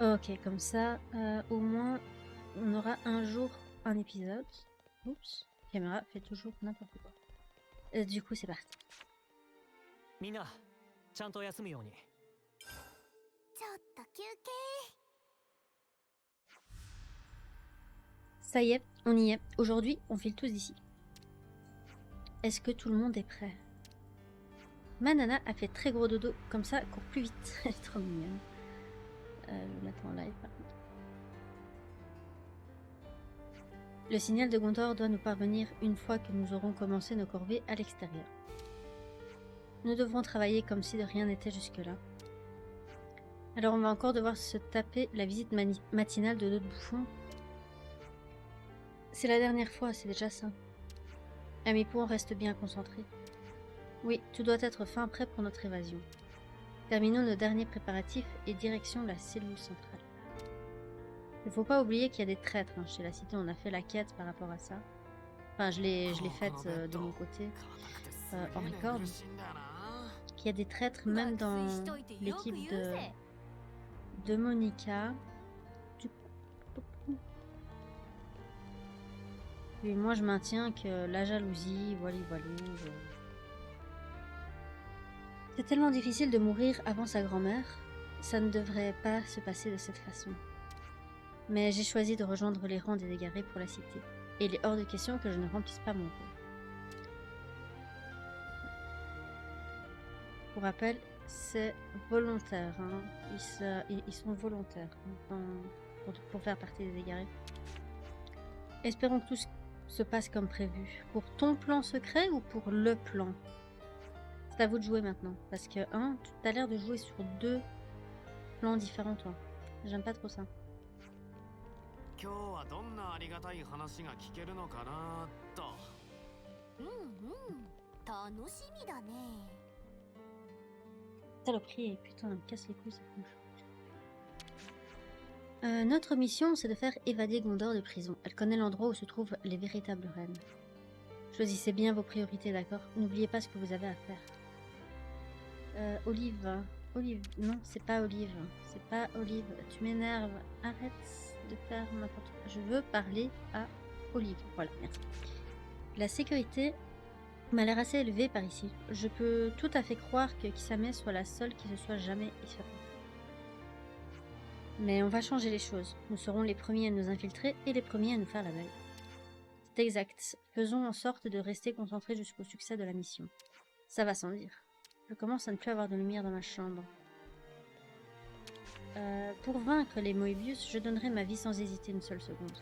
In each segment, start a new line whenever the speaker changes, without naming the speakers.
Ok, comme ça, au moins, on aura un jour un épisode. Oups, caméra fait toujours n'importe quoi. Du coup, c'est parti.
みんなちゃんと休むように。
ちょっと休憩。
Ça y est, on y est. Aujourd'hui, on file tous d'ici. Est-ce que tout le monde est prêt? Manana a fait très gros dodo, comme ça, elle court plus vite. Elle est trop mignonne. Je vais mettre en live par contre. Le signal de Gondor doit nous parvenir une fois que nous aurons commencé nos corvées à l'extérieur. Nous devrons travailler comme si de rien n'était jusque-là. Alors on va encore devoir se taper la visite matinale de notre bouffon. C'est la dernière fois, c'est déjà ça. Amipon reste bien concentré. Oui, tout doit être fin prêt pour notre évasion. Terminons nos derniers préparatifs et direction la cellule centrale. Il ne faut pas oublier qu'il y a des traîtres hein. Chez la cité, on a fait la quête par rapport à ça. Enfin, je l'ai faite de mon côté en record. Qu'il y a des traîtres même dans l'équipe de Monica. Et moi, je maintiens que la jalousie, voilà. C'est tellement difficile de mourir avant sa grand-mère. Ça ne devrait pas se passer de cette façon. Mais j'ai choisi de rejoindre les rangs des égarés pour la cité. Et il est hors de question que je ne remplisse pas mon rôle. Pour rappel, c'est volontaire. Hein. Ils sont volontaires hein, pour faire partie des égarés. Espérons que tout se passe comme prévu. Pour ton plan secret ou pour le plan? C'est à vous de jouer maintenant. Parce que, hein, tu as l'air de jouer sur deux plans différents, toi. J'aime pas trop ça.
今日はどんなありがたい話が聞けるのかなと。
楽しみだね。
Saloperie, putain, elle me casse les couilles, cette mouche. Notre mission, c'est de faire évader Gondor de prison. Elle connaît l'endroit où se trouvent les véritables reines. Choisissez bien vos priorités, d'accord? N'oubliez pas ce que vous avez à faire. Olive. Olive. Non, c'est pas Olive. C'est pas Olive. Tu m'énerves. Arrête de faire n'importe quoi. Je veux parler à Olive. Voilà, merci. La sécurité m'a l'air assez élevée par ici. Je peux tout à fait croire que Kisame soit la seule qui se soit jamais échappée. Mais on va changer les choses. Nous serons les premiers à nous infiltrer et les premiers à nous faire la belle. C'est exact. Faisons en sorte de rester concentrés jusqu'au succès de la mission. Ça va sans dire. Je commence à ne plus avoir de lumière dans ma chambre. Pour vaincre les Moebius, je donnerai ma vie sans hésiter une seule seconde.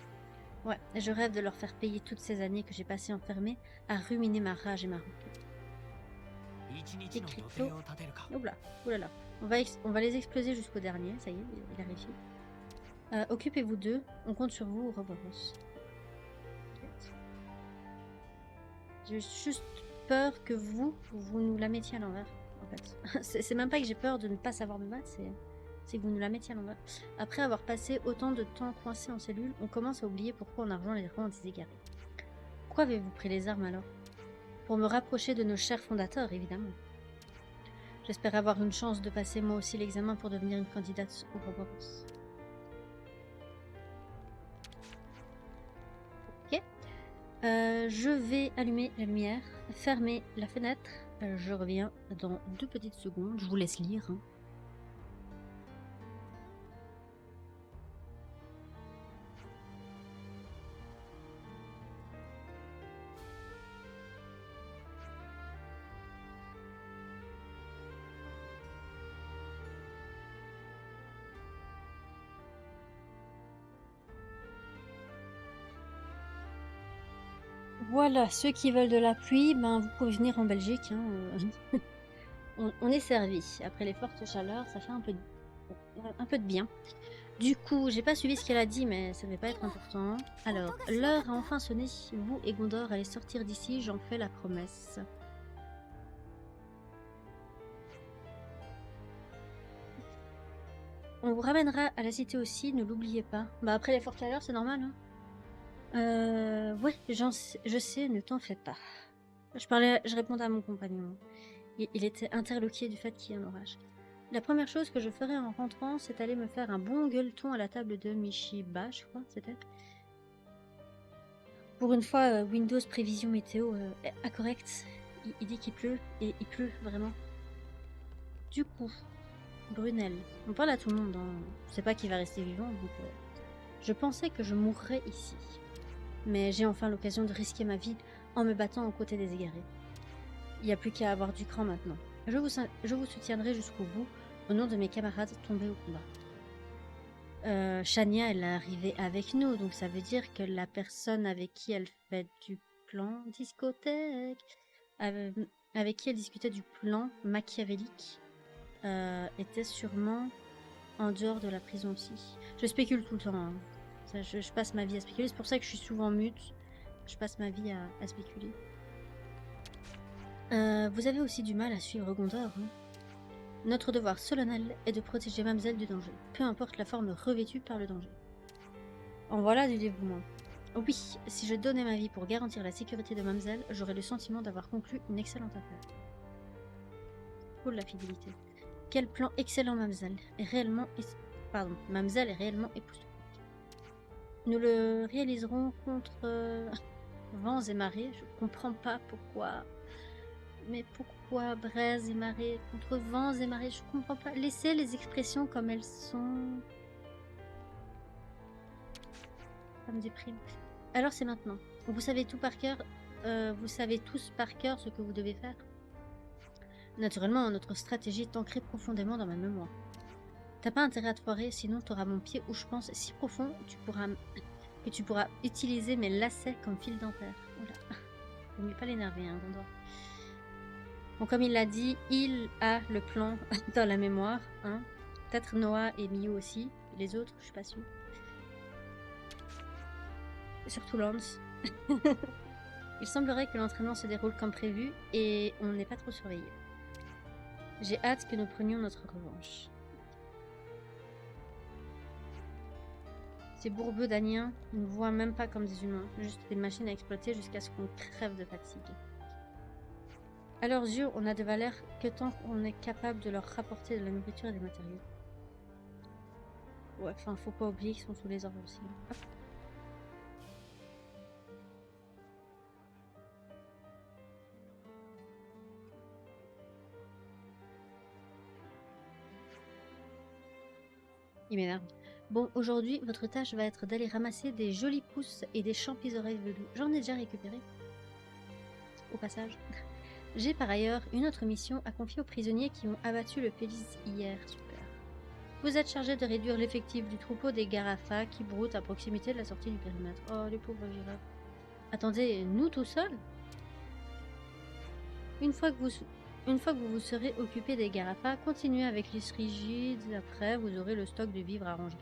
Ouais, je rêve de leur faire payer toutes ces années que j'ai passées enfermée à ruminer ma rage et ma rancœur. Écriteau. Oula, oulala. On va les exploser jusqu'au dernier, ça y est, il a réussi. Occupez-vous d'eux, on compte sur vous, Ouroboros. J'ai juste peur que vous nous la mettiez à l'envers, en fait. C'est même pas que j'ai peur de ne pas savoir me battre, c'est que vous nous la mettiez à l'envers. Après avoir passé autant de temps coincé en cellule, on commence à oublier pourquoi on a rejoint les rangs des égarés. Pourquoi avez-vous pris les armes alors? Pour me rapprocher de nos chers fondateurs, évidemment. J'espère avoir une chance de passer moi aussi l'examen pour devenir une candidate au Ouroboros. Ok. Je vais allumer la lumière, fermer la fenêtre. Je reviens dans 2 petites secondes. Je vous laisse lire. Hein. Voilà, ceux qui veulent de la pluie, ben vous pouvez venir en Belgique. Hein. On est servi. Après les fortes chaleurs, ça fait un peu de bien. Du coup, j'ai pas suivi ce qu'elle a dit, mais ça devait pas être important. Alors, l'heure a enfin sonné. Vous et Gondor allez sortir d'ici, j'en fais la promesse. On vous ramènera à la cité aussi, ne l'oubliez pas. Bah après les fortes chaleurs, c'est normal, hein. Ouais, je sais, ne t'en fais pas. Je répondais à mon compagnon. Il était interloqué du fait qu'il y ait un orage. La première chose que je ferai en rentrant, c'est aller me faire un bon gueuleton à la table de Mishiba, je crois, c'était. Pour une fois, Windows Prévision Météo est correct. Il dit qu'il pleut, et il pleut vraiment. Du coup, Brunel, on parle à tout le monde, hein. Je sais pas qui va rester vivant, donc je pensais que je mourrais ici. Mais j'ai enfin l'occasion de risquer ma vie en me battant aux côtés des égarés. Il n'y a plus qu'à avoir du cran maintenant. Je vous soutiendrai jusqu'au bout, au nom de mes camarades tombés au combat. Shania, elle est arrivée avec nous, donc ça veut dire que la personne avec qui elle fait du plan discothèque, avec qui elle discutait du plan machiavélique, était sûrement en dehors de la prison aussi. Je spécule tout le temps, hein. Ça, je passe ma vie à spéculer, c'est pour ça que je suis souvent mute. Je passe ma vie à spéculer. Vous avez aussi du mal à suivre Gondor, hein. Notre devoir solennel est de protéger Mamzelle du danger, peu importe la forme revêtue par le danger. En voilà du dévouement. Oui, si je donnais ma vie pour garantir la sécurité de Mamzelle, j'aurais le sentiment d'avoir conclu une excellente affaire. Cool la fidélité. Quel plan excellent, Mamzelle est réellement... Mamzelle est réellement époustouflante. Nous le réaliserons contre vents et marées. Je comprends pas pourquoi... Mais pourquoi braise et marée contre vents et marées? Je comprends pas. Laissez les expressions comme elles sont. Ça me déprime. Alors c'est maintenant. Vous savez tout par cœur. Vous savez tous par cœur ce que vous devez faire. Naturellement, notre stratégie est ancrée profondément dans ma mémoire. T'as pas intérêt à te foirer, sinon t'auras mon pied où je pense si profond que tu pourras utiliser mes lacets comme fil dentaire. Oula. Vaut mieux pas l'énerver, hein, Gondor. Bon, comme il l'a dit, il a le plan dans la mémoire. Hein. Peut-être Noah et Miyu aussi. Les autres, je suis pas sûre. Surtout Lance. Il semblerait que l'entraînement se déroule comme prévu et on n'est pas trop surveillé. J'ai hâte que nous prenions notre revanche. Ces bourbeux d'Aniens ne nous voient même pas comme des humains, juste des machines à exploiter jusqu'à ce qu'on crève de fatigue. À leurs yeux, on n'a de valeur que tant qu'on est capable de leur rapporter de la nourriture et des matériaux. Ouais, enfin, faut pas oublier qu'ils sont sous les ordres aussi. Hop. Il m'énerve. Bon, aujourd'hui, votre tâche va être d'aller ramasser des jolis pousses et des champis-oreilles velues. J'en ai déjà récupéré. Au passage. J'ai par ailleurs une autre mission à confier aux prisonniers qui ont abattu le Pélis hier. Super. Vous êtes chargé de réduire l'effectif du troupeau des Garafas qui broutent à proximité de la sortie du périmètre. Oh, les pauvres girafes. Attendez, nous tout seuls? Une fois que vous vous serez occupé des Garafas, continuez avec les rigides. Après, vous aurez le stock de vivres à ranger.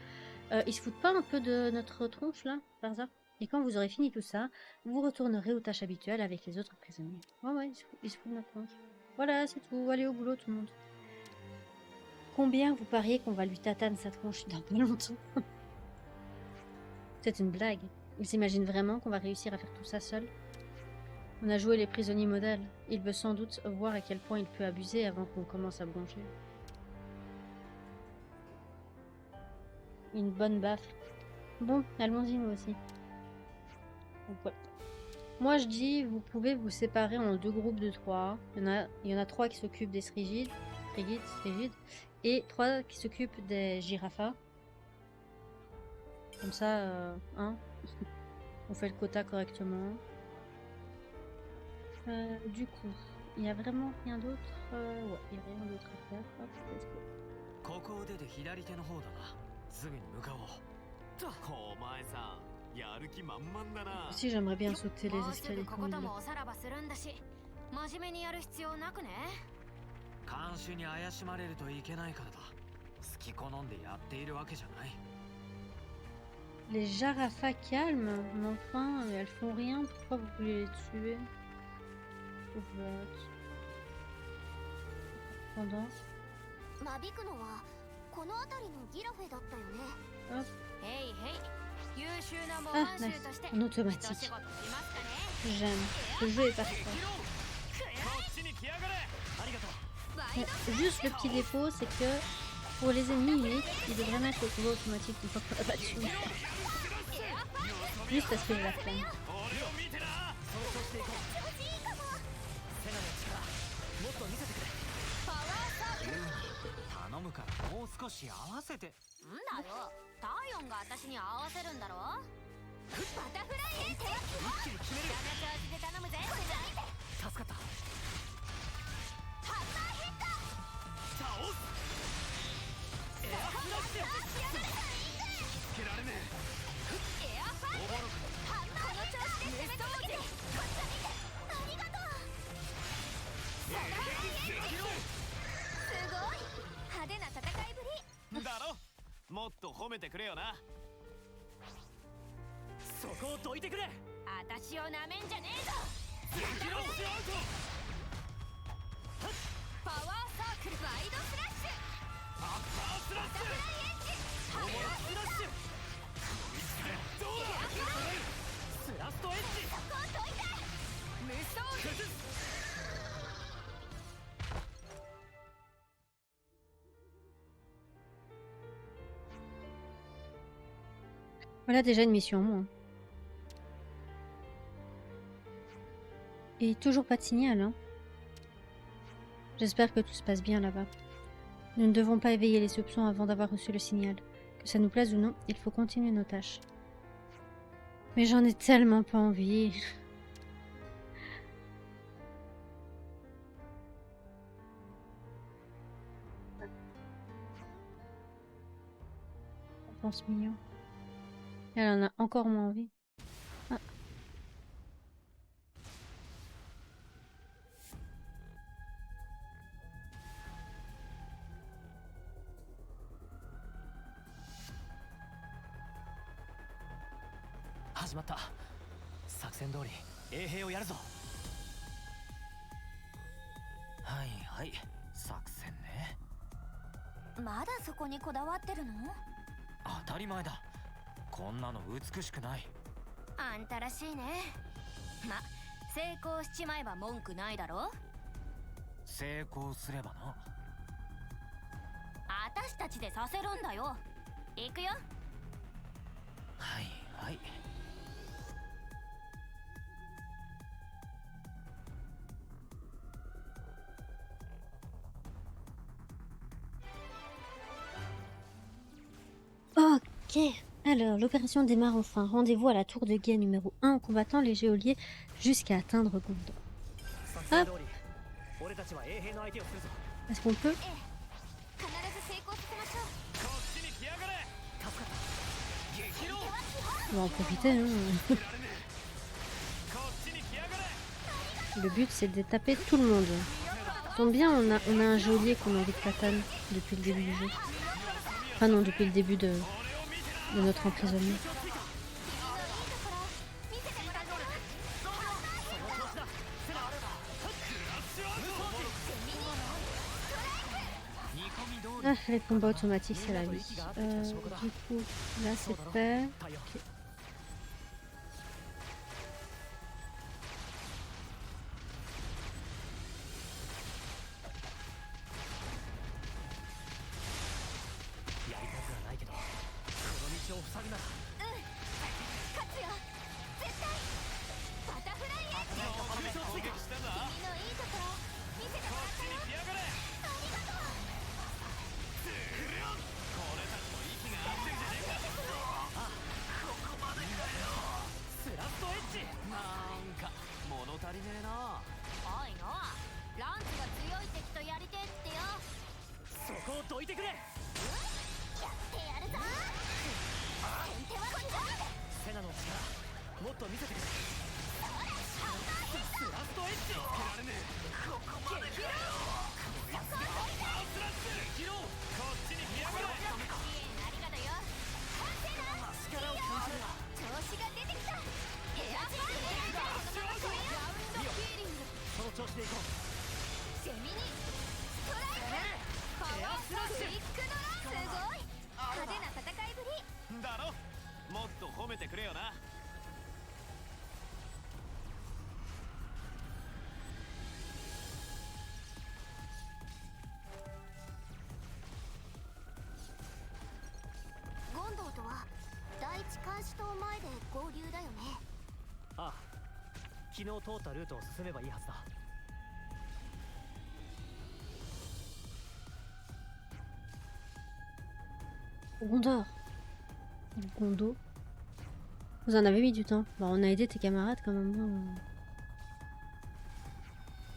Ils se foutent pas un peu de notre tronche, là, par hasard? Et quand vous aurez fini tout ça, vous retournerez aux tâches habituelles avec les autres prisonniers. Ouais, ils se foutent de notre tronche. Voilà, c'est tout. Allez au boulot, tout le monde. Combien vous pariez qu'on va lui tatane sa tronche dans pas longtemps? C'est une blague. Il s'imagine vraiment qu'on va réussir à faire tout ça seul? On a joué les prisonniers modèles. Il veut sans doute voir à quel point il peut abuser avant qu'on commence à broncher. Une bonne baffe. Bon, allons-y nous aussi. Donc, ouais. Moi je dis, vous pouvez vous séparer en 2 groupes de 3. Il y en a 3 qui s'occupent des strigides, et 3 qui s'occupent des girafas. Comme ça, hein, on fait le quota correctement. Du coup, il y a vraiment rien d'autre. Ouais, il y a rien d'autre à faire. Hop, let's go. Si j'aimerais bien sauter les escaliers comme il le fait.
看守に怪しまれるといけないからだ。好き好んでやっているわけじゃない。
Les Jarafas calmes, mais enfin, elles font rien. Pourquoi vous voulez les tuer? Pendant. Hop. Ah, nice. En automatique. J'aime. Le jeu est parfait. Juste le petit défaut, c'est que pour les ennemis uniques, il devrait mettre le combo automatique une fois qu'on l'a battu. Juste parce que j'ai la flemme.
俺を見てな。
その調子でいこう。セナの力もっと見せてくれ。
パワーサークル
頼むからもう少し合わせて。
んだよタイオンが私に合わせるんだろバタフライエンテ
一気に決める。
ダメ調子で頼むぜ
助かった。
ハンマーヘッド
倒す。
エアフラッシュ。
つけられね
エアファイトハンマーの調子で攻め続けてこっち見てありがとうサラダイエンジすごい派手な戦いぶり
え。だろ。もっと褒めてくれよな。
そこをどいてくれ。
私をなめんじゃねえぞ
激ロスアウト。
パワーサークルワイドスラッシュ
アッパースラッシュ。
バタフライエッジ
エアフラッシュ。
どうだ。
スラストエッジ。
こう解いた無双
崩す。
Voilà déjà une mission en moins. Et toujours pas de signal, hein. J'espère que tout se passe bien là-bas. Nous ne devons pas éveiller les soupçons avant d'avoir reçu le signal. Que ça nous plaise ou non, il faut continuer nos tâches. Mais j'en ai tellement pas envie. On pense mignon. Elle en a encore moins envie. Ah.
始まった。作戦通り衛兵をやるぞ。はいはい、作戦ね。
まだそこにこだわってるの
当たり前だ。こんなの美しくない。
あんたらしいねま、成功しちまえば文句ないだろ
成功すればな。
私たちでさせるんだよ行くよ
はいはい。
Ok, alors l'opération démarre enfin. Rendez-vous à la tour de guet numéro 1 en combattant les géoliers jusqu'à atteindre Gondor.
作戦通り俺たちは衛兵の相手をするぞ。
Est-ce qu'on peut?
必ず成功させましょう
こっちに来やがれ。
助かった。激ロ
On va en profiter, hein.
つけられねえ。こっちに来やがれ。
Le but c'est de taper tout le monde. Tombe bien, on a un geôlier qu'on a envie de tatane depuis le début du jeu. Enfin non, depuis le début de notre emprisonnement.
見せてもらったよ
Ah, les combats automatiques, c'est la vie. Du coup, là c'est fait. Ok.
昨日通ったルートを進めばいいはずだ。
Gondor. Gondo. Vous en avez mis du temps. Bon, on a aidé tes camarades quand même. Hein.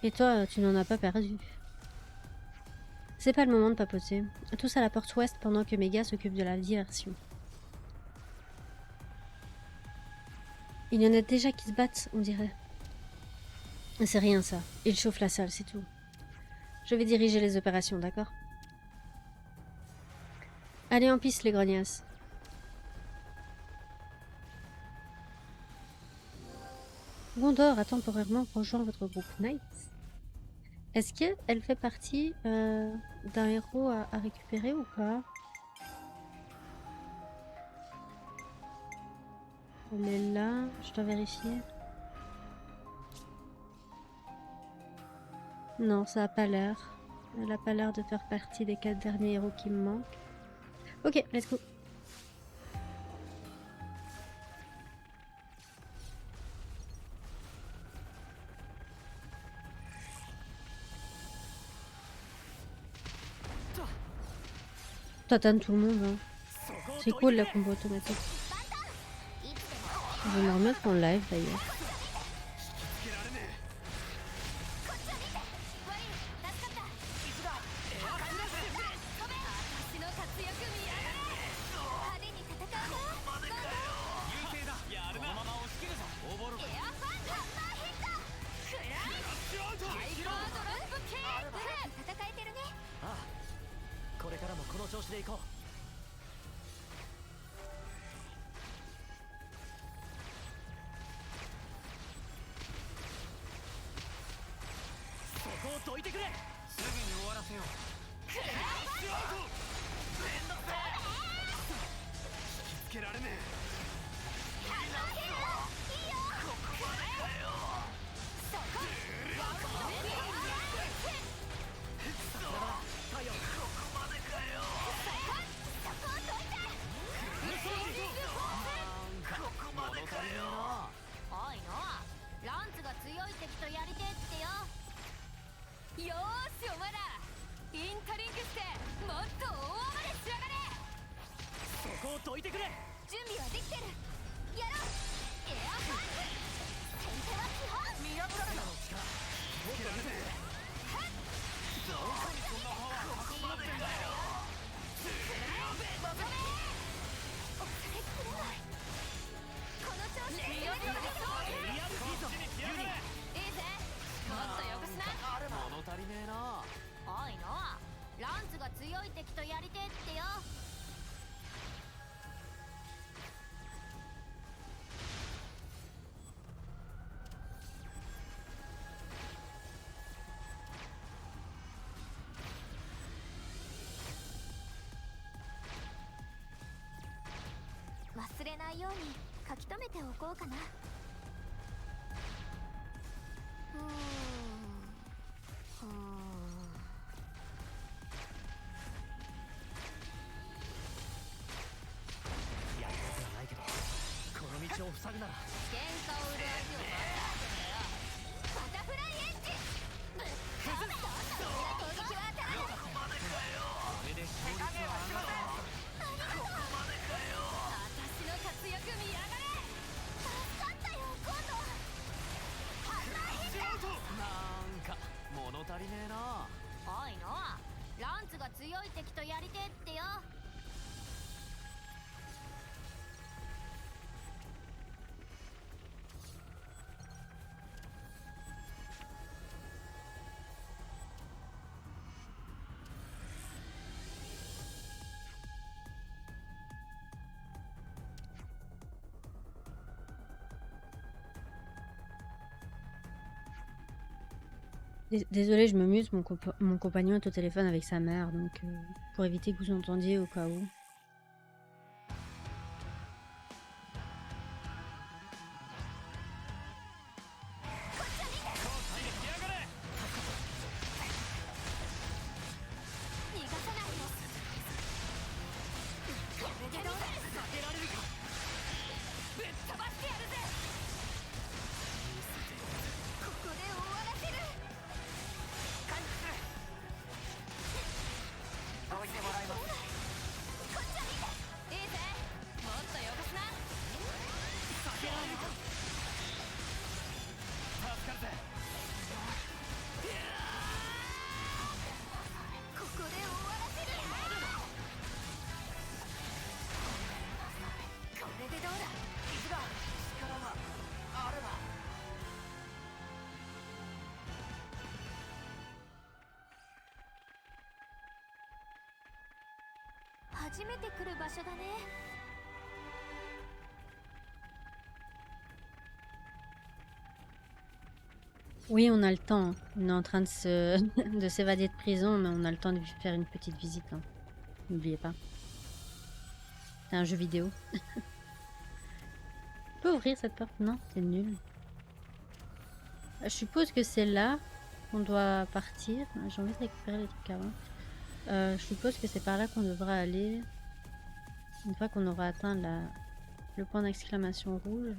Et toi, tu n'en as pas perdu. C'est pas le moment de papoter. Tous à la porte ouest pendant que Méga s'occupe de la diversion. Il y en a déjà qui se battent, on dirait. C'est rien ça. Il chauffe la salle, c'est tout. Je vais diriger les opérations, d'accord? Allez en piste les grognasses. Gondor a temporairement rejoint votre groupe. Nice. Est-ce qu'elle fait partie d'un héros à récupérer ou pas? Elle est là, je dois vérifier. Non, ça a pas l'air. Elle a pas l'air de faire partie des 4 derniers héros qui me manquent. Ok, let's go. T'attends tout le monde. Hein. C'est cool la combo automatique. Je vais me remettre en live d'ailleurs. Désolée, je me mute, mon compagnon est au téléphone avec sa mère, donc pour éviter que vous entendiez au cas où.
初めて来る場所だね。
Oui, on a le temps. Hein. On est en train de de s'évader de prison, mais on a le temps de faire une petite visite. Hein. N'oubliez pas. C'est un jeu vidéo. Je peux ouvrir cette porte? Non, c'est nul. Je suppose que c'est là qu'on doit partir. J'ai envie de récupérer les trucs avant. Je suppose que c'est par là qu'on devra aller. Une fois qu'on aura atteint le point d'exclamation rouge.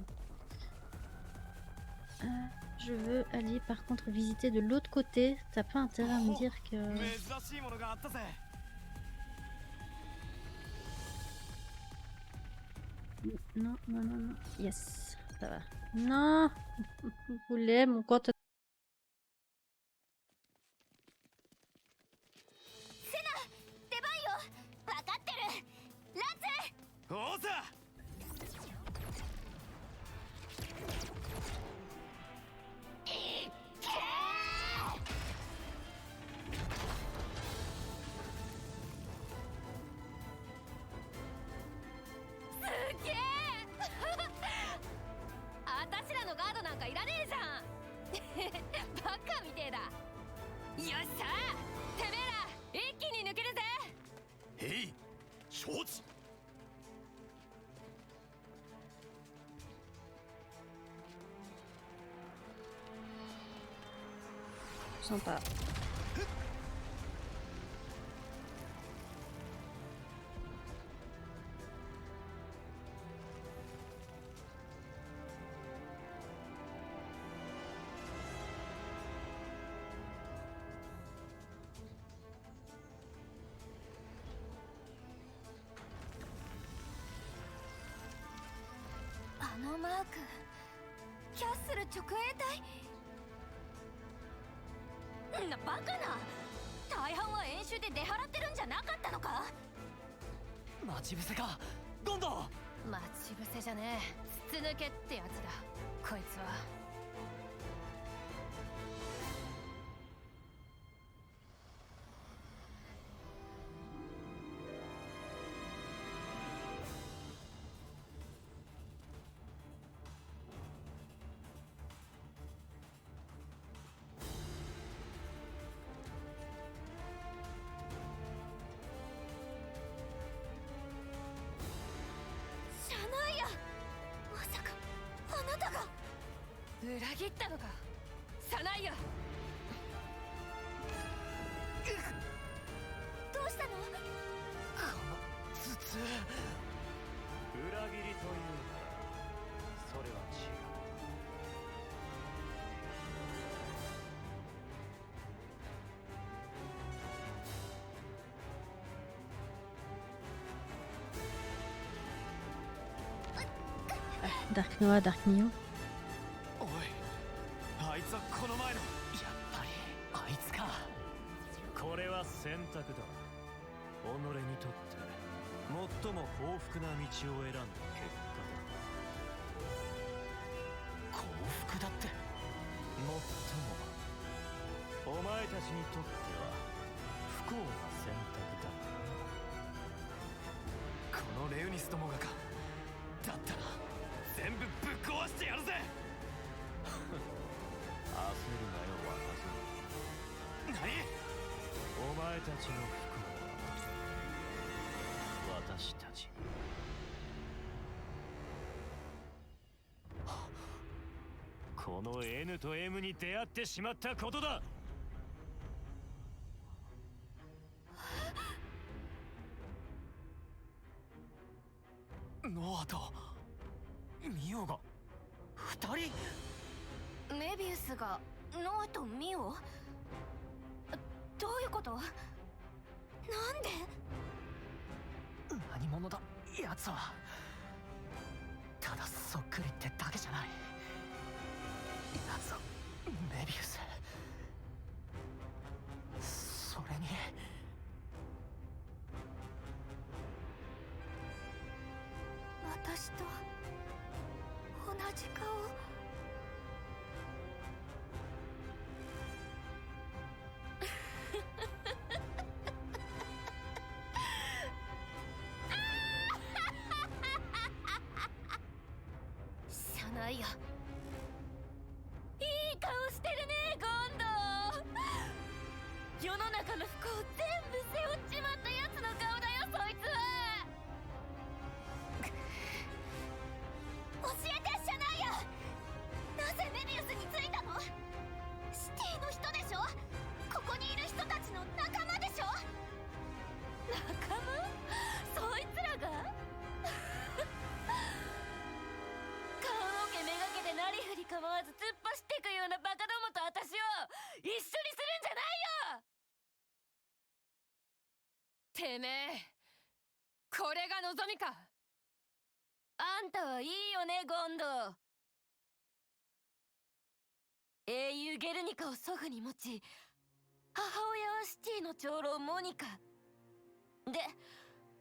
Je veux aller par contre visiter de l'autre côté. T'as pas intérêt à me dire que... Non, non, non, non. Yes, ça va. Non. Vous voulez mon compte?
出番よ。分かってる。ランツ。
おうさ。
すげえ。あたしらのガードなんかいらねえじゃん。バカみてえだ。よっしゃ。てめえら一気に抜けるぜ。
へい、承知。
Sympa.
あのマーク、キャッスル直営隊。な、バカな。大半は演習で出払ってるんじゃなかったのか。
待ち伏せかゴンド。
待ち伏せじゃねえ、筒抜けってやつだこいつは。裏切ったのか、サナイヤ。どうしたの？
この頭痛。裏切りというならそれは違う。
Dark Noah, Dark Neo.
おい、あいつはこの前の。
やっぱりあいつか。これは選択だ。己にとって最も幸福な道を選んだ結果だ。幸福だって。もっともお前たちにとっては不幸な選択だ。
このレウニスどもがか。だったら全部ぶっ壊してやるぜ。
焦るなよ若造。
何？
お前たちの不幸は私たちに。この N と M に出会ってしまったことだ。ノアとミオが2人？
メビウスがノアとミオ？どういうこと？なんで？
何者だ奴は。ただそっくりってだけじゃない。奴はメビウス。それに
私と同じ顔。ないよ。いい顔してるねゴンド。世の中の不幸全部背負っちまったやつの顔だよ、そいつは。教えてシャナイア、なぜメビウスについたの？シティの人でしょ。ここにいる人たちの仲間でしょ。仲間？そいつらが棺桶めがけてなりふり構わず突っ走ってくようなバカどもと私を一緒にするんじゃないよ。
てめえ、これが望みか。
あんたはいいよねゴンド。英雄ゲルニカを祖父に持ち、母親はシティの長老モニカで、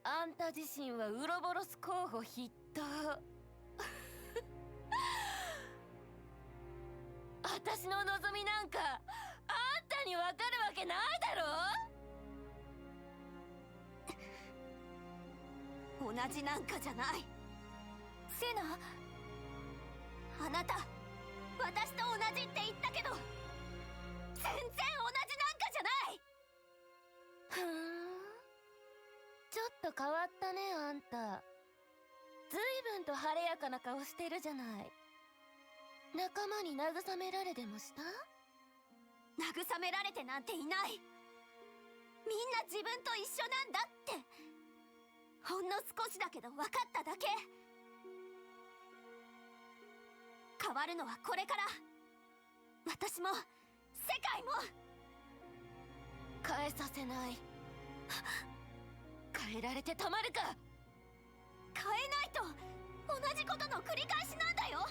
あんた自身はウロボロス候補筆頭。私の望みなんかあんたにわかるわけないだろ。同じなんかじゃない。セナ、あなた私と同じって言ったけど全然同じなんかじゃない。ふーん、ちょっと変わったねあんた。随分と晴れやかな顔してるじゃない。仲間に慰められでもした？慰められてなんていない。みんな自分と一緒なんだってほんの少しだけど分かっただけ。変わるのはこれから。私も世界も。変えさせない。変えられてたまるか。変えないと同じことの繰り返しなんだよ。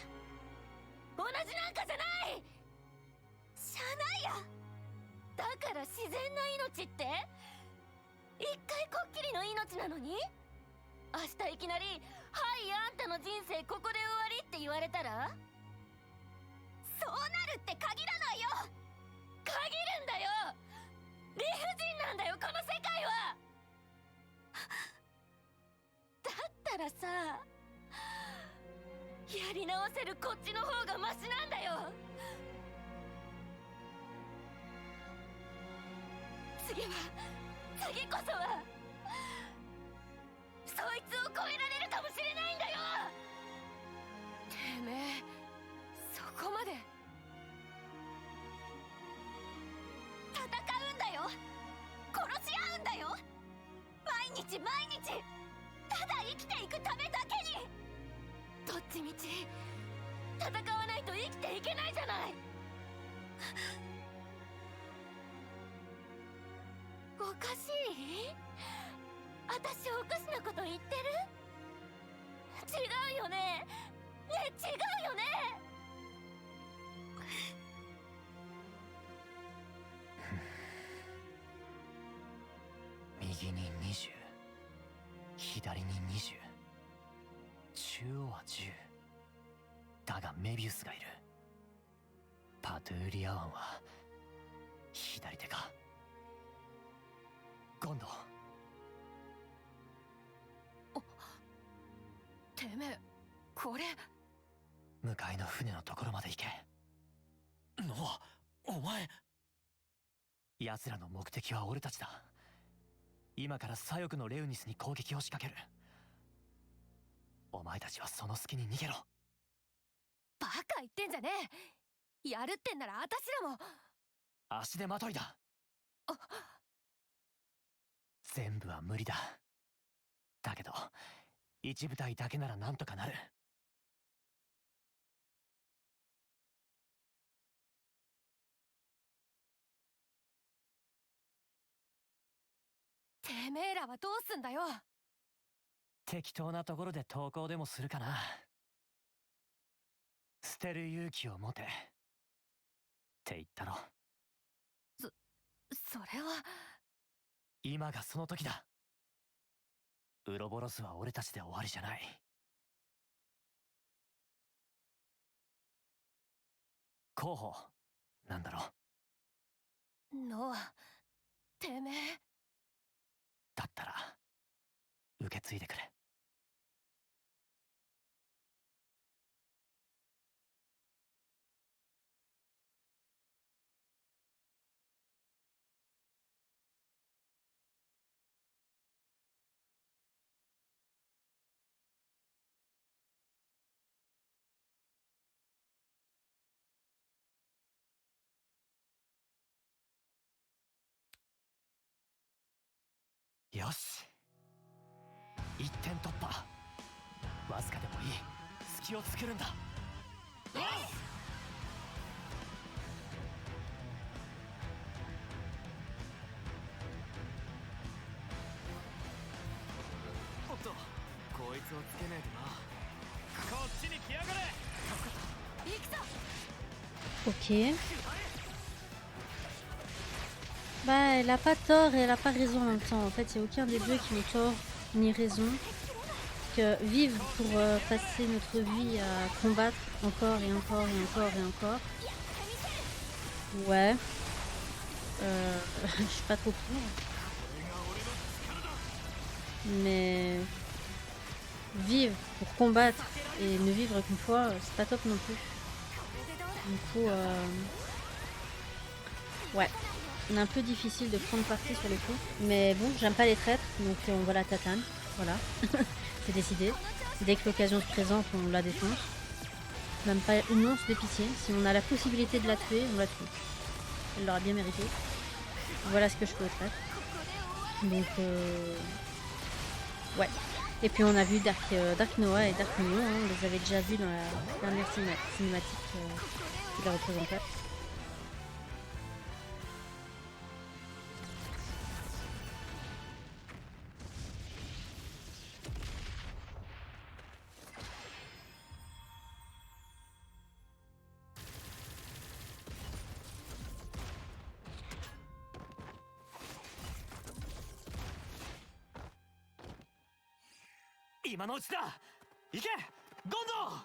同じなんかじゃない。シャナイア、だから自然な命って一回こっきりの命なのに、明日いきなり「はいあんたの人生ここで終わり」って言われたら、そうなるって限らないよ。限るんだよ。理不尽なんだよこの世界は。だったらさ、やり直せるこっちの方がマシなんだよ。次こそはそいつを超えられるかもしれないんだよ。
てめえ、そこまで。
戦うんだよ。殺し合うんだよ。毎日毎日ただ生きていくためだけに。どっちみち戦わないと生きていけないじゃない。おかしい？私おかしなこと言ってる？違うよね。ねえ違うよね。
右に20、左に20、中央は10。だがメビウスがいる。パトゥーリア湾は左手か。ゴンド、
てめえ、これ。
向かいの船のところまで行け。ノア、お前。奴らの目的は俺たちだ。今から左翼のレウニスに攻撃を仕掛ける。お前たちはその隙に逃げろ。
バカ言ってんじゃねえ。やるってんなら私らも。
足手まといだ。全部は無理だ。だけど一部隊だけならなんとかなる。
てめえらはどうすんだよ。
適当なところで投降でもするかな。捨てる勇気を持てって言ったろ。
それは。
今がその時だ。ウロボロスは俺たちで終わりじゃない。候補なんだろ
ノア、てめえ。
だったら受け継いでくれ。よし、一点突破。わずかでもいい隙を作るんだ。
おっと、こいつをつけねえとな。こっちに来やがれ。
行くぞ。
Ok. Bah, elle a pas tort et elle a pas raison en même temps. En fait, il n'y a aucun des deux qui ont tort ni raison. Que vivre pour passer notre vie à combattre encore et encore et encore et encore. Ouais. Je suis pas trop pour. Mais vivre pour combattre et ne vivre qu'une fois, c'est pas top non plus. Du coup, ouais, c'est un peu difficile de prendre parti sur le coup. Mais bon, j'aime pas les traîtres, donc on va la tatane. Voilà, c'est décidé. Dès que l'occasion se présente, on la défonce. Même pas une once de pitié. Si on a la possibilité de la tuer, on la tue. Elle l'aura bien mérité. Voilà ce que je fais aux traîtres. Donc, ouais. Et puis on a vu Dark Noah et Dark Union, hein, on les avait déjà vus dans la dernière cinématique qui la représentait.
Ima no uchi da! Ike! Gondo!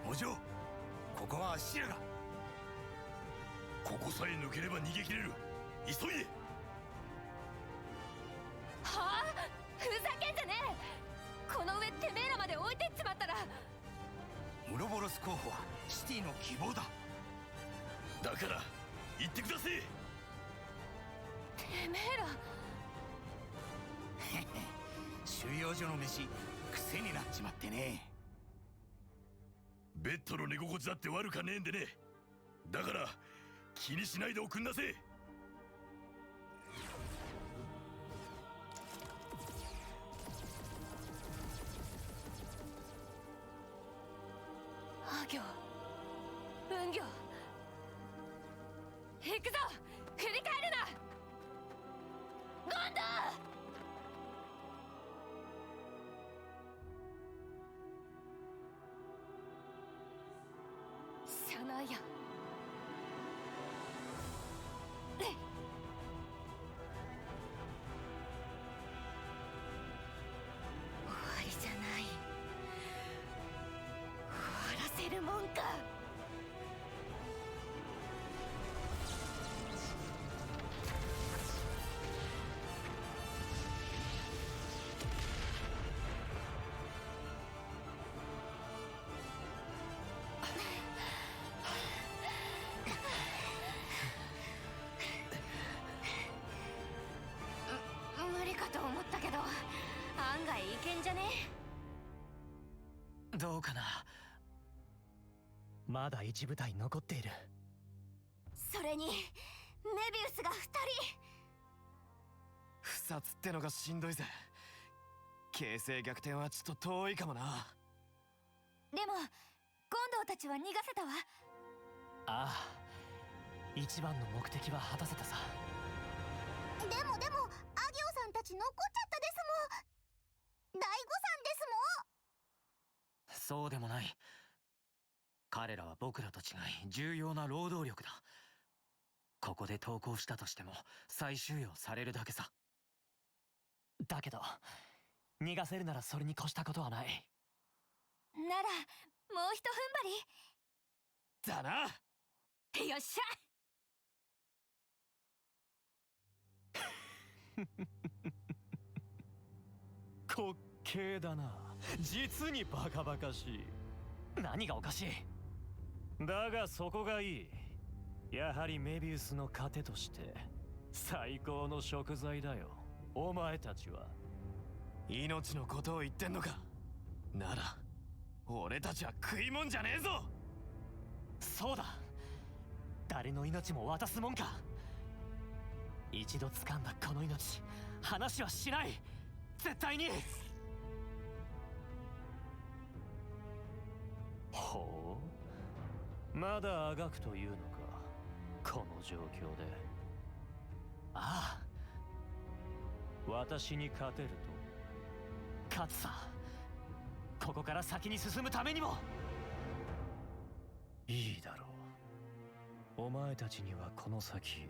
お嬢、ここは足らが。ここさえ抜ければ逃げ切れる。急いで。
はあ、ふざけんじゃねえ。この上てめえらまで置いてっちまったら。
ウロボロス候補はシティの希望だ。だから行ってください。
てめえら
収容所の飯癖になっちまってね。ベッドの寝心地だって悪かねえんでね。だから気にしないでおくんなせ。
あ行、運行、行くぞ。振り返るなゴンド。シャナヤ、終わりじゃない。終わらせるもんか。無理かと思ったけど案外いけんじゃね。
どうかな。まだ一部隊残っている。
それにメビウスが2人。
不殺ってのがしんどいぜ。形勢逆転はちょっと遠いかもな。
でもゴンドウたちは逃がせたわ。
ああ、一番の目的は果たせたさ。
でもアギオさんたち残っちゃったですもん。大悟さんです
そうでもない。彼らは僕らと違い重要な労働力だ。ここで投降したとしても再収容されるだけさ。だけど逃がせるならそれに越したことはない。
もん。ならもうひと踏ん張り。
だな。
よっしゃ。
滑稽だな。実にバカバカしい。何がおかしい。だがそこがいい。やはりメビウスの糧として最高の食材だよ。お前たちは。
命のことを言ってんのか。なら俺たちは食いもんじゃねえぞ。
そうだ、誰の命も渡すもんか。一度掴んだこの命、話はしない、絶対に。ほう、まだあがくというのか、この状況で。ああ、私に勝てると。勝つさ、ここから先に進むためにも。いいだろう。お前たちにはこの先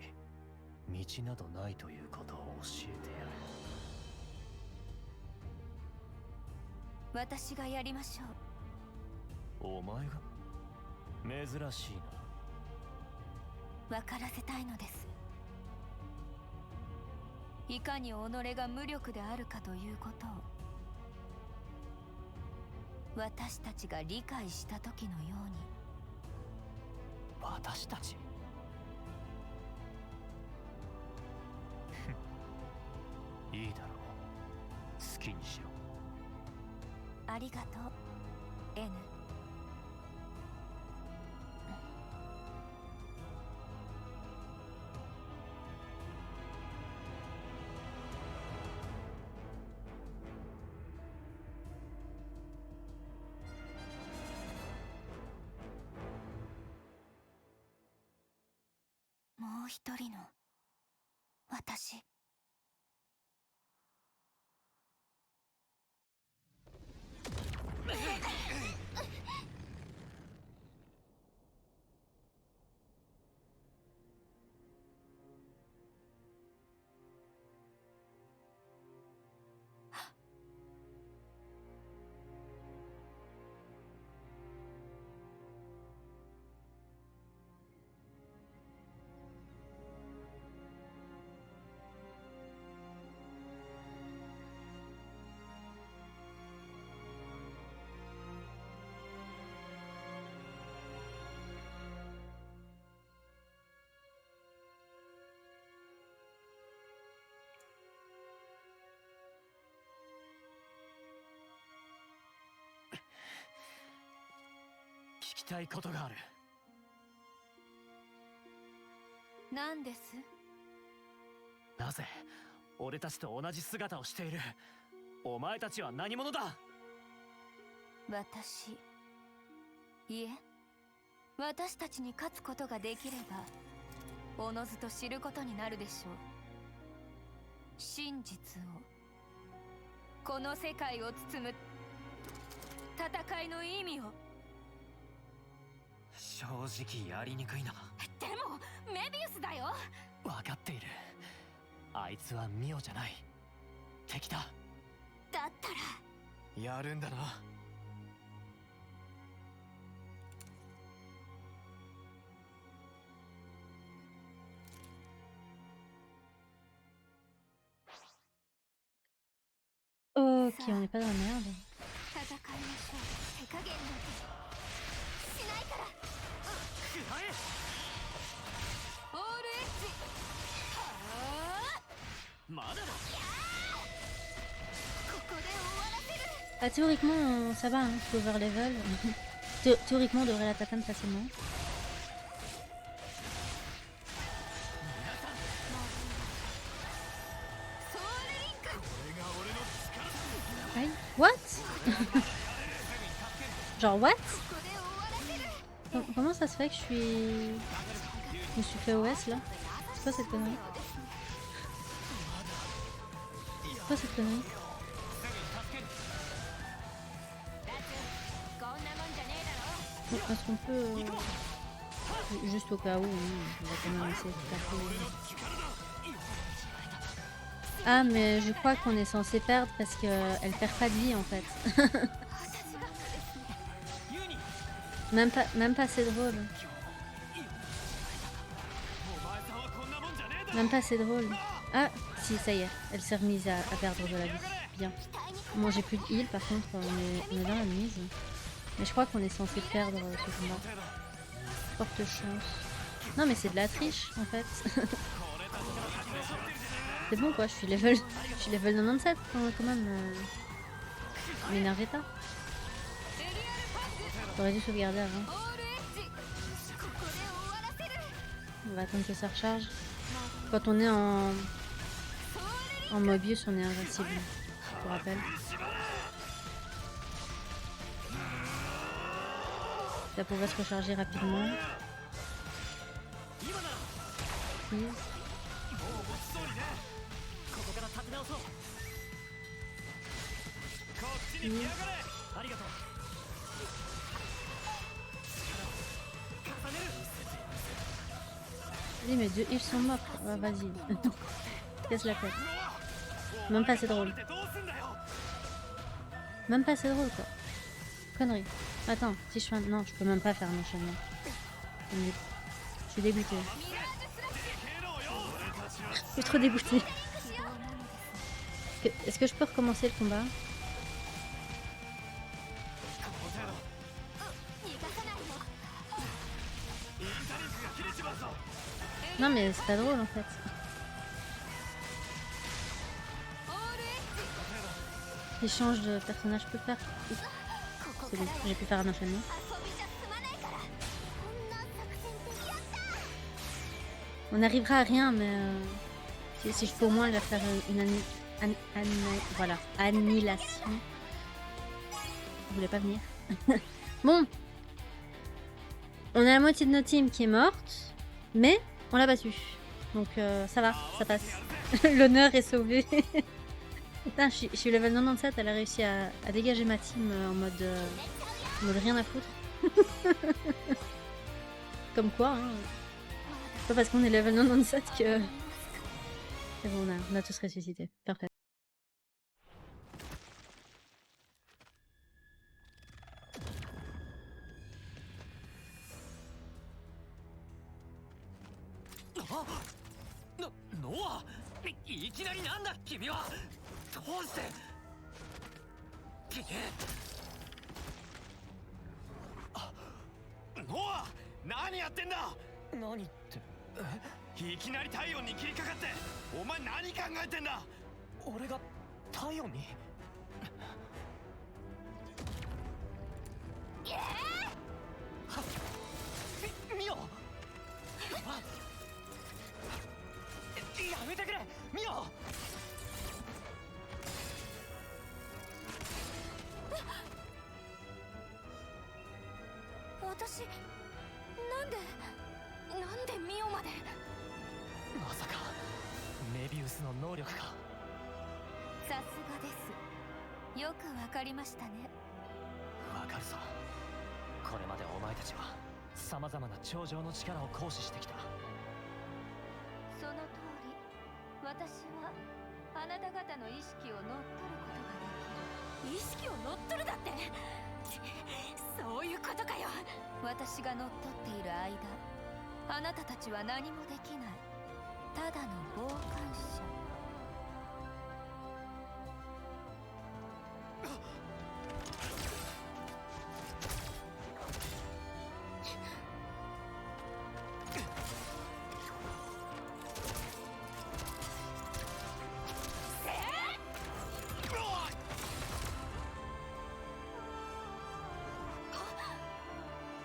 道などないということを教えてやる。
私がやりましょ
お前が？珍しい
う。分からせたいのです。いかに己が無力であるかということを、私たちが理解した時のように。
な。私たち？いいだろう、好きにしろ。
ありがとう N。 もう一人の私。
聞きたいことがある。
何です？
なぜ俺たちと同じ姿をしているお前たちは何者だ？
私、いえ、私たちに勝つことができればおのずと知ることになるでしょう。真実を、この世界を包む戦いの意味を。
正直やりにくいな。
でもメビウスだよ。
分かっている。あいつはミオじゃない、敵だ。
だったら
やるんだな。
Ok, on n'est pas dans la merde.
戦いましょう。手加減なんてしないから。オールエッジ。はあ、
まだだ。
ここで終わらせる。
Ah, théoriquement, ça va, hein, je peux overlevel. Théoriquement, on devrait l'attaquer facilement. Aïe, what? Genre, what? Comment ça se fait que je me suis fait OS là? C'est quoi cette connerie? C'est quoi cette connerie? Est-ce qu'on peut... juste au cas où, on va quand même essayer de taper. Ah, mais je crois qu'on est censé perdre parce qu'elle perd pas de vie en fait. Même pas c'est drôle. Même pas c'est drôle. Ah, si, ça y est, elle s'est remise à perdre de la vie. Bien. Moi j'ai plus de heal par contre, on est dans la mise. Mais je crois qu'on est censé perdre ce combat. Forte chance. Non mais c'est de la triche en fait. C'est bon quoi, je suis level 97 quand même. M'énervez pas. J'aurais dû sauvegarder avant.
オールエッジここで終わらせる
On va attendre que ça recharge. Quand on est en Mobius, on est invincible. Je vous rappelle. Ça pourrait se recharger rapidement. Please.
ここから立て直そう。
こっちに来やがれ。
ありがとう。重ねる。
Oui, mais ils sont morts. Ouais, vas-y. Casse la tête. Même pas assez drôle.
どうすんだよ。
Même pas assez drôle, quoi. Connerie. Attends, si je fais un... Non, je peux même pas faire un enchaînement. Je suis dégoûtée. Je suis trop dégoûtée. Est-ce que je peux recommencer le combat?
逃がさないよ
Non, mais c'est pas drôle en fait.
オールエッジ
Si je change de personnage, je peux faire. C'est bon, j'ai pu faire un enchaînement.
遊びじゃ済まないからこんな作戦的やった
On n'arrivera à rien, mais si je peux au moins leur faire une voilà, annihilation. Vous voulez pas venir? Bon, on a la moitié de notre team qui est morte, mais on l'a battu. Donc ça va, ça passe. L'honneur est sauvé. Putain, je suis level 97, elle a réussi à dégager ma team en mode rien à foutre. Comme quoi, hein. C'est pas parce qu'on est level 97 que... C'est bon, on a tous ressuscité. Parfait.
Ah! ノア、いきなりなんだ君は。どうして。
ノア、何やってんだ。
何って。
いきなり体温に切りかかってお前何考えてんだ。
俺が体温に。ミオ。やめてくれミオ。
私なんでミオまで
まさかメビウスの能力か。
さすがです。よくわかりましたね。
わかるぞ。これまでお前たちは様々な超常の力を行使してきた。
その通り、私はあなた方の意識を乗っ取ることができる。
意識を乗っ取るだってそういうことかよ。
私が乗っ取っている間、あなたたちは何もできない。ただの傍観者。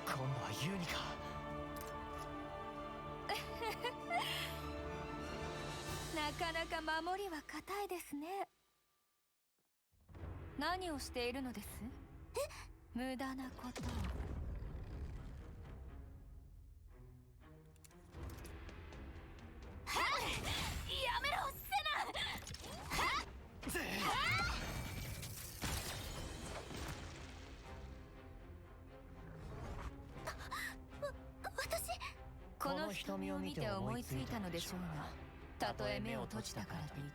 今度はユニか。
なかなか守りは固いですね。何をしているのです？無駄なことを。
やめろセナ。私
この瞳を見て思いついたのでしょうが、たとえ目を閉じたからといって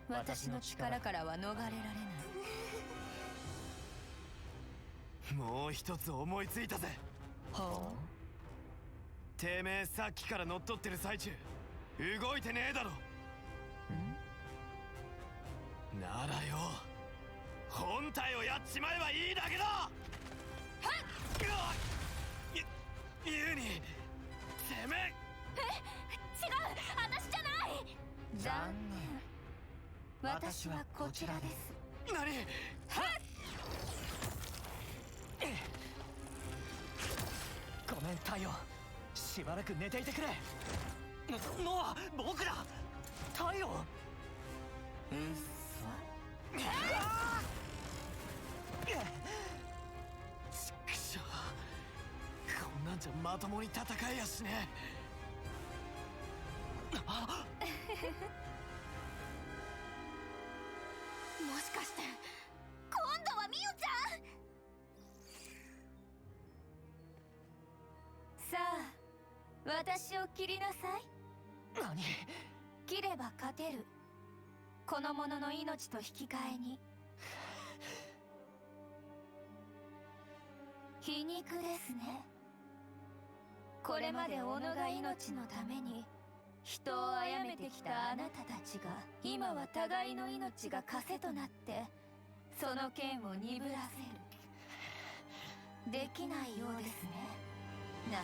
私の力からは逃れられない。
もう一つ思いついたぜ。
は
てめえさっきから乗っ取ってる最中動いてねえだろ。ならよ本体をやっちまえばいいだけだ。ユニ
私はこちらです。
何？
ごめん太陽、しばらく寝ていてくれ。ノア、僕だ。太陽。
うっ
ちくしょう、こんなんじゃまともに戦えやしね
そもしかして
今度はみゆちゃん。
さあ私を切りなさい。
何？
切れば勝てる。この者の命と引き換えに。皮肉ですね。これまで己が命のために人を殺めてきたあなたたちが今は互いの命が枷となってその剣を鈍らせる。できないようですね。情け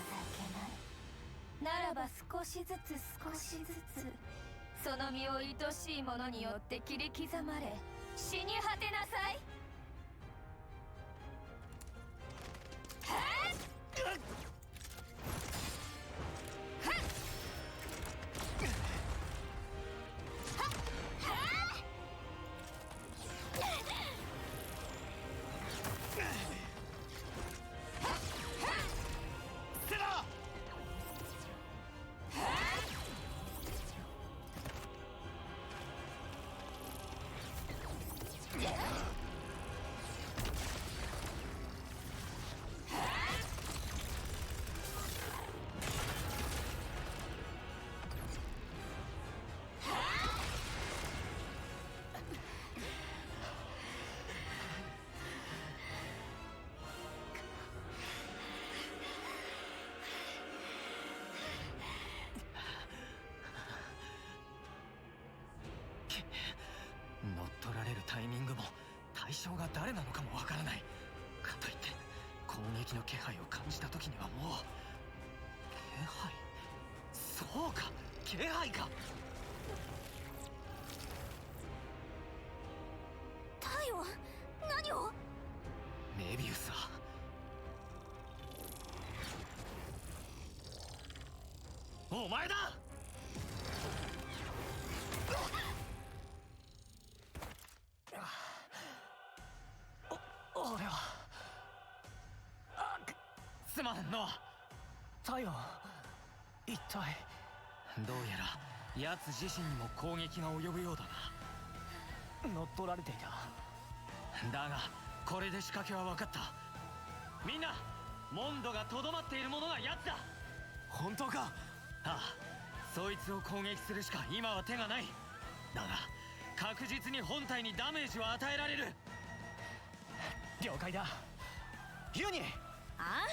ない。ならば少しずつ少しずつその身を愛しい者によって切り刻まれ死に果てなさい。
乗っ取られるタイミングも対象が誰なのかもわからない。かといって攻撃の気配を感じた時にはもう気配。そうか、気配か。
太陽、何を？
メビウスはお前だ。俺はすまんの。太陽、一体。どうやら奴自身にも攻撃が及ぶようだな。乗っ取られていた。だがこれで仕掛けは分かった。みんな、モンドがとどまっているものが奴だ。
本当か？
ああ、そいつを攻撃するしか今は手がない。だが確実に本体にダメージを与えられる。了解だ。ユニ。
あ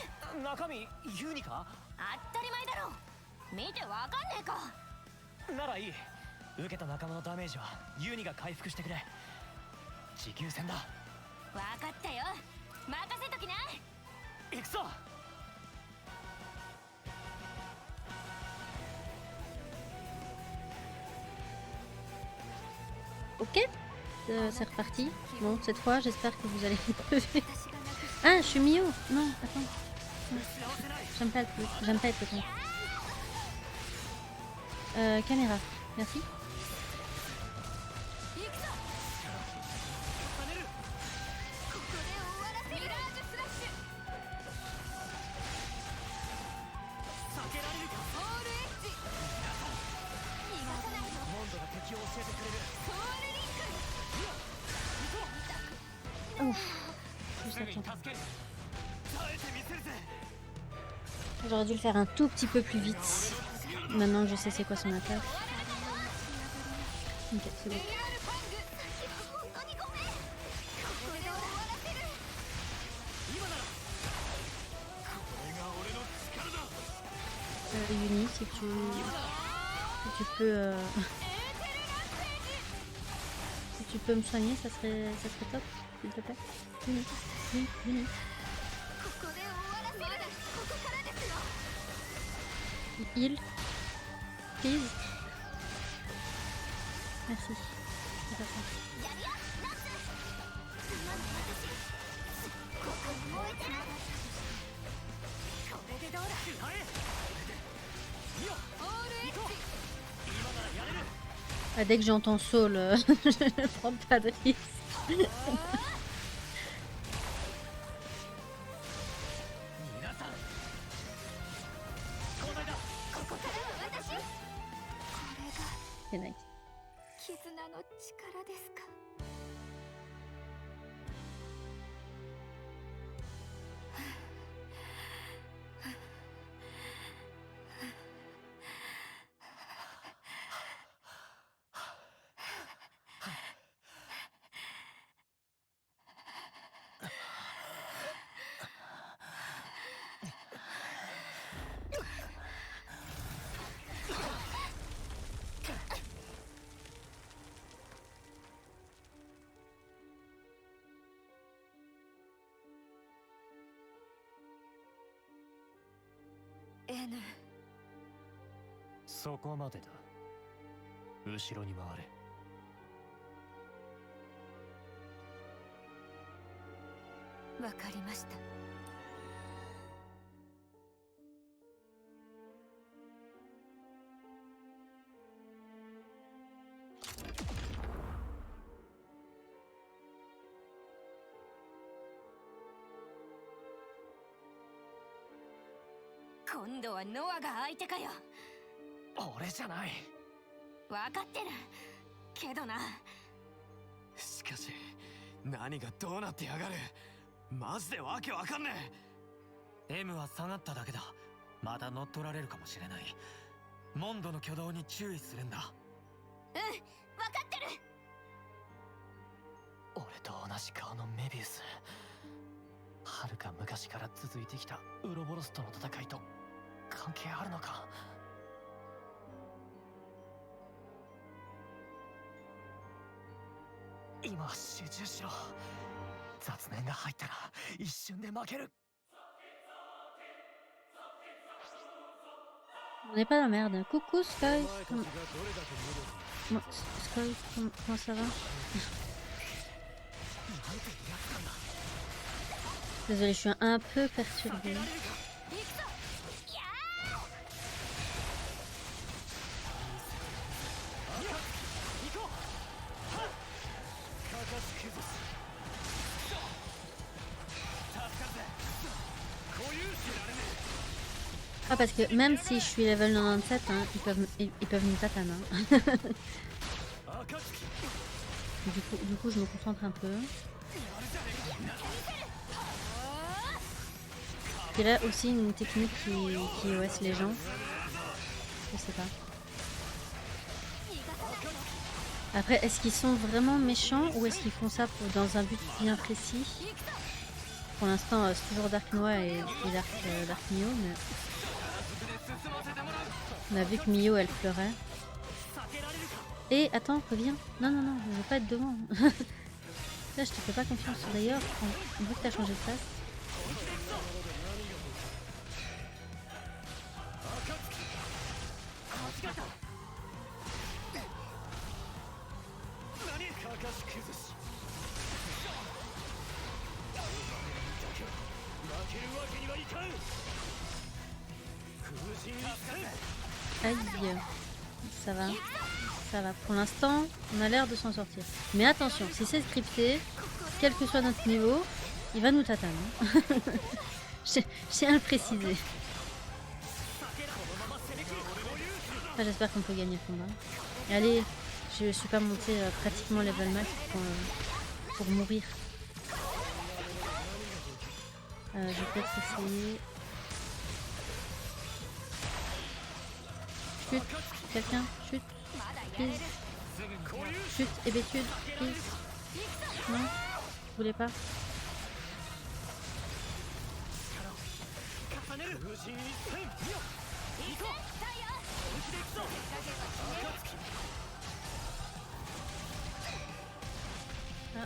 中身ユニか？
当たり前だろ。見てわかんねえか。
ならいい。受けた仲間のダメージはユニが回復してくれ。持久戦だ。
わかったよ。任せときな。
行くぞ。
Ok, c'est reparti. Bon, cette fois, j'espère que vous allez lever. Ah, je suis Mio. Non, attends. J'aime pas être le con. Caméra, merci. Ouf. J'aurais dû le faire un tout petit peu plus vite. Maintenant que je sais c'est quoi son attaque. Ok, c'est bon. Yuni, si tu peux si tu peux me soigner, ça serait top, s'il te plaît. Yuni. Heal, please. Merci. C'est pas ça.
やるよナッツ今の私すっごく燃えてるこれでどうだ
Ah, dès que j'entends Saul, je prends pas de risque.
皆さん
ここからは私
これが
C'est nice.
絆の力ですか。N
そこまでだ。後ろに回れ。
わかりました。今度はノアが相手かよ。
俺じゃない。
わかってるけどな。
しかし何がどうなってやがる。マジでわけわかんねえ。
M は下がっただけだ。また乗っ取られるかもしれない。モンドの挙動に注意するんだ。
うん、わかってる。
俺と同じ顔のメビウス。はるか昔から続いてきたウロボロスとの戦いと関係あるのか。今は集中しろ。雑念が入ったら一瞬で負ける。
On n'est pas dans la merde. Coucou Sky. Sky, comment ça va? Désolée, je suis un peu perturbée. Ah, parce que même si je suis level 97, hein, ils peuvent nous tatane. Hein. du coup, je me concentre un peu. Il y a là aussi une technique qui OS les gens. Je sais pas. Après, est-ce qu'ils sont vraiment méchants ou est-ce qu'ils font ça dans un but bien précis? Pour l'instant, c'est toujours Dark Noah et Dark Mio, mais... On a vu que Mio, elle pleurait. Et attends, reviens. Non, non, non, je veux pas être devant. Là, je te fais pas confiance. D'ailleurs, on voit que t'as changé de place. Aïe, ça va, ça va. Pour l'instant, on a l'air de s'en sortir. Mais attention, si c'est scripté, quel que soit notre niveau, il va nous tatane. Hein. Je tiens à le préciser. Enfin, j'espère qu'on peut gagner le combat. Et allez, je suis pas monté pratiquement level max pour mourir. Je vais peut-être essayer. Chute, quelqu'un, chute, please. Chute, hébétude, please. Non, vous voulez pas? Ah,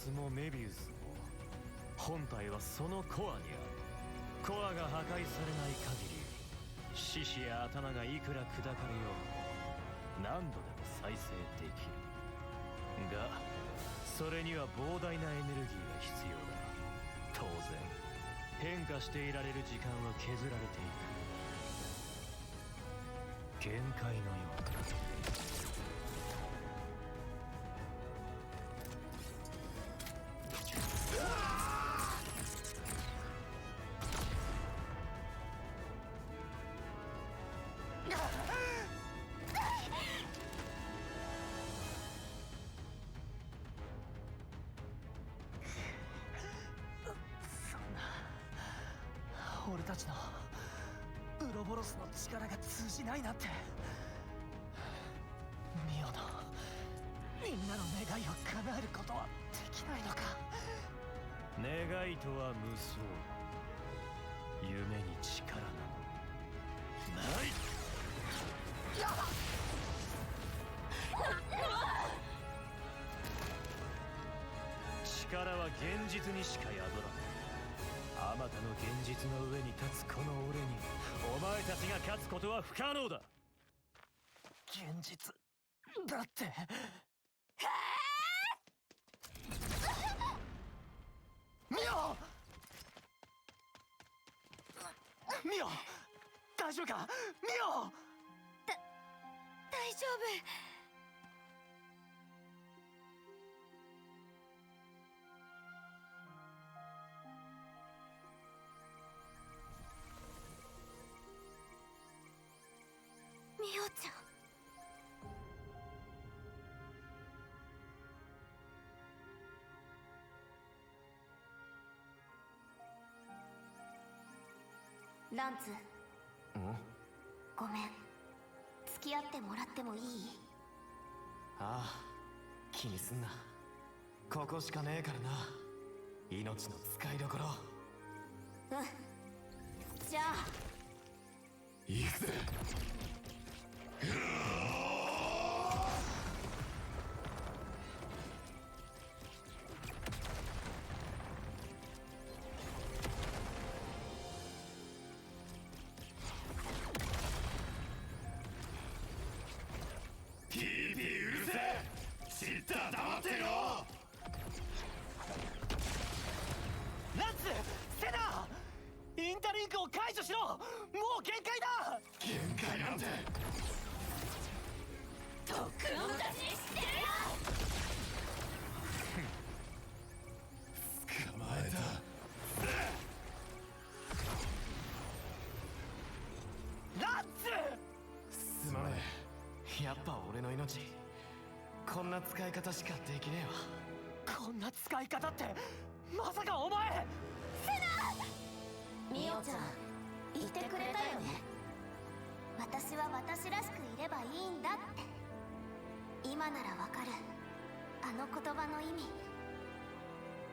スもメビウスも本体はそのコアにある。コアが破壊されない限り、獅子や頭がいくら砕かれようと何度でも再生できる。がそれには膨大なエネルギーが必要だ。当然変化していられる時間は削られていく。限界のようだ。
俺たちのウロボロスの力が通じないなんて。ミオのみんなの願いを叶えることはできないのか。
願いとは無双、夢に力などない。力は現実にしか宿らない。あまたの現実の上に立つこの俺にお前たちが勝つことは不可能だ。
現実だって。ミオ！ミオ！大丈夫か？ミオ！
大丈夫。ミオちゃん。
ランツ、ごめん。付き合ってもらってもいい？
ああ、気にすんな。ここしかねえからな、命の使いどころ。
じゃあ
行くぜ。ピーピーうるせえ。知ったら黙ってろ。
ランツ！セナ！インタリンクを解除しろ！もう限界だ！
限界なんて。
とっくの昔に知ってるよ。
捕まえた。
ランツ！
すまねえ。やっぱ俺の命こんな使い方しかできねえわ。
こんな使い方ってまさかお前！
ミオちゃん言ってくれたよね。私は私らしくいればいいんだって。今ならわかる、あの言葉の意味。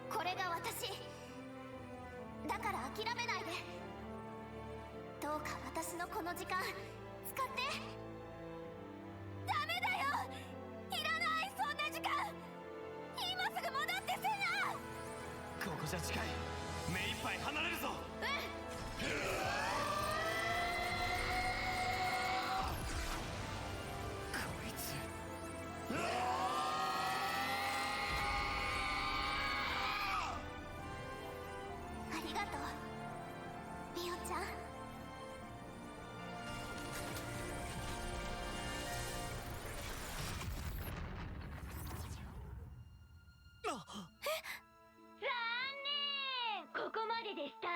これが私だから、諦めないで。どうか私のこの時間使って。ダメだよ、いらないそんな時間。今すぐ戻ってセナ。
ここじゃ近い。目いっぱい離れるぞ。こいつ
ありがとうミオちゃん。残念、ここまででした。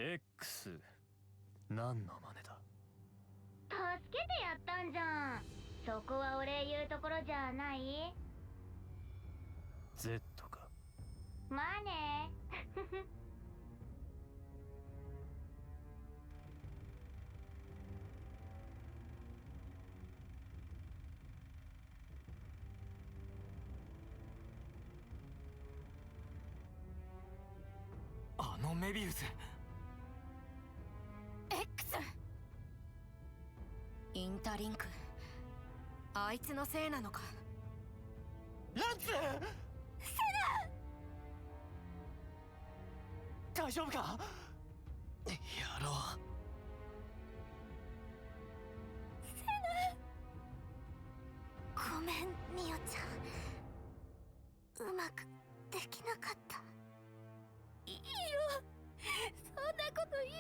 X、何の真似だ。
助けてやったんじゃん。そこはお礼言うところじゃない？
Z か。
まあね。
あのメビウス。
X インタリンク、あいつのせいなのか。
ランツ大丈夫か？
やろう。
ごめん、ミオちゃん。うまくできなかった。いいよ。そんなこといい。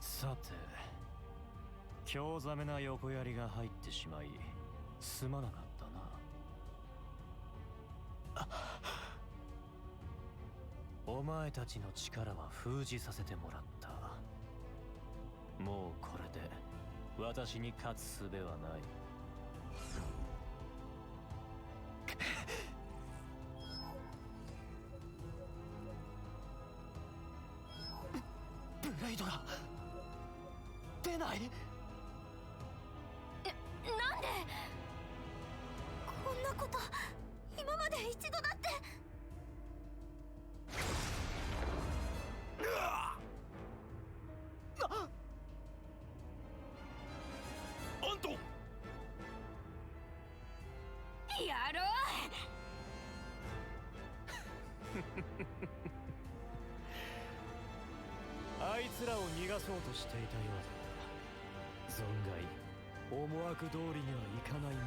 さて、興ざめな横槍が入ってしまいすまなかったな。お前たちの力は封じさせてもらった。もうこれで私に勝つ術はない。
ブレイドが出ない。
なんでこんなこと今まで一度だって。
アントン、
やろ
あいつらを逃がそうとしていたようだ。存外思惑通りにはいかないものだ。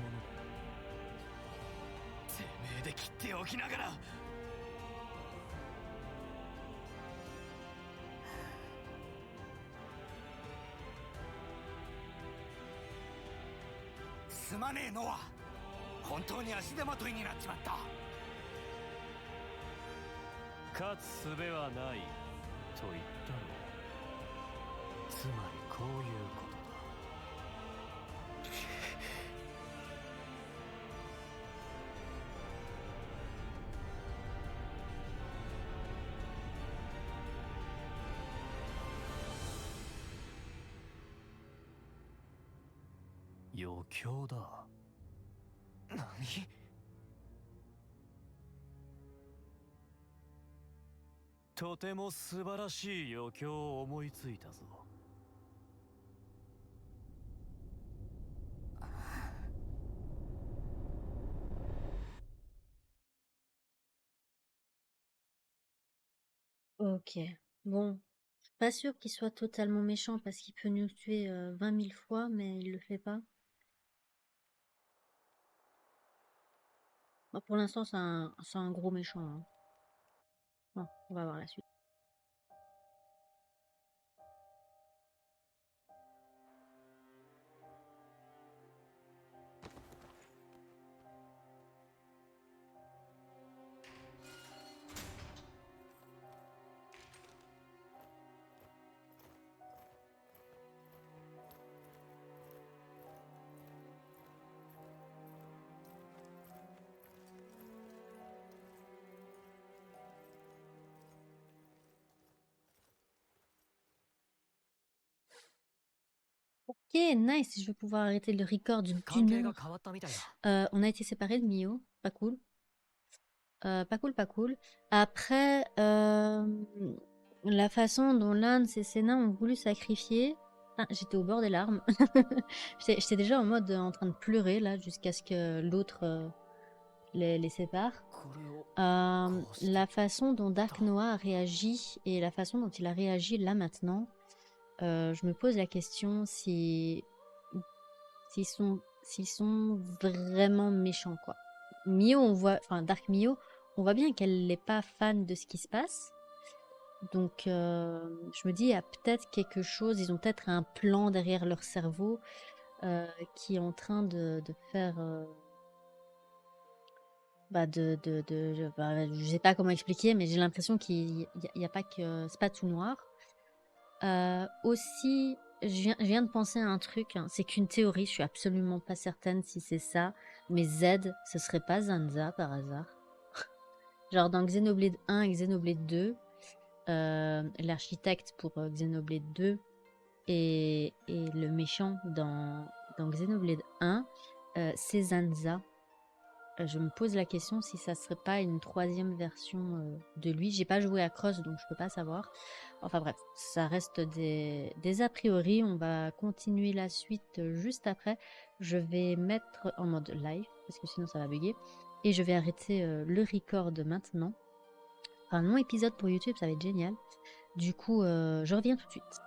てめえで切っておきながら。すまねえのは本当に足手まといになっちまった。
勝つ術はないと言ったろう。つまりこういうことだ。余興だ。
何？
とても素晴らしい余興を思いついたぞ。
Ok. Bon. Pas sûr qu'il soit totalement méchant parce qu'il peut nous tuer 20 000 fois, mais il le fait pas. Bon, pour l'instant, c'est un gros méchant, hein. Bon, on va voir la suite. Ok, nice. Je vais pouvoir arrêter le record d'une
関係
heure.
が変わったみたいだ。
On a été séparés de Mio. Pas cool. Pas cool, pas cool. Après, la façon dont l'un de ces Sénats ont voulu sacrifier... Ah, j'étais au bord des larmes. J'étais déjà en mode en train de pleurer, là, jusqu'à ce que l'autre les sépare.
これを
La façon dont Dark Noah a réagi et la façon dont il a réagi là maintenant, je me pose la question s'ils sont vraiment méchants, quoi. Mio, on voit, enfin Dark Mio, on voit bien qu'elle n'est pas fan de ce qui se passe. Donc je me dis, il y a peut-être quelque chose, ils ont peut-être un plan derrière leur cerveau qui est en train de faire je sais pas comment expliquer, mais j'ai l'impression qu'il y a pas que c'est pas tout noir. Aussi, je viens de penser à un truc, hein, c'est qu'une théorie, je suis absolument pas certaine si c'est ça, mais Z, ce serait pas Zanza par hasard? Genre dans Xenoblade 1 et Xenoblade 2, l'architecte pour Xenoblade 2 et le méchant dans Xenoblade 1, c'est Zanza. Je me pose la question si ça serait pas une troisième version de lui. J'ai pas joué à Cross, donc je peux pas savoir. Enfin bref, ça reste des a priori. On va continuer la suite juste après. Je vais mettre en mode live, parce que sinon ça va bugger. Et je vais arrêter le record maintenant. Un long épisode pour YouTube, ça va être génial. Du coup, je reviens tout de suite.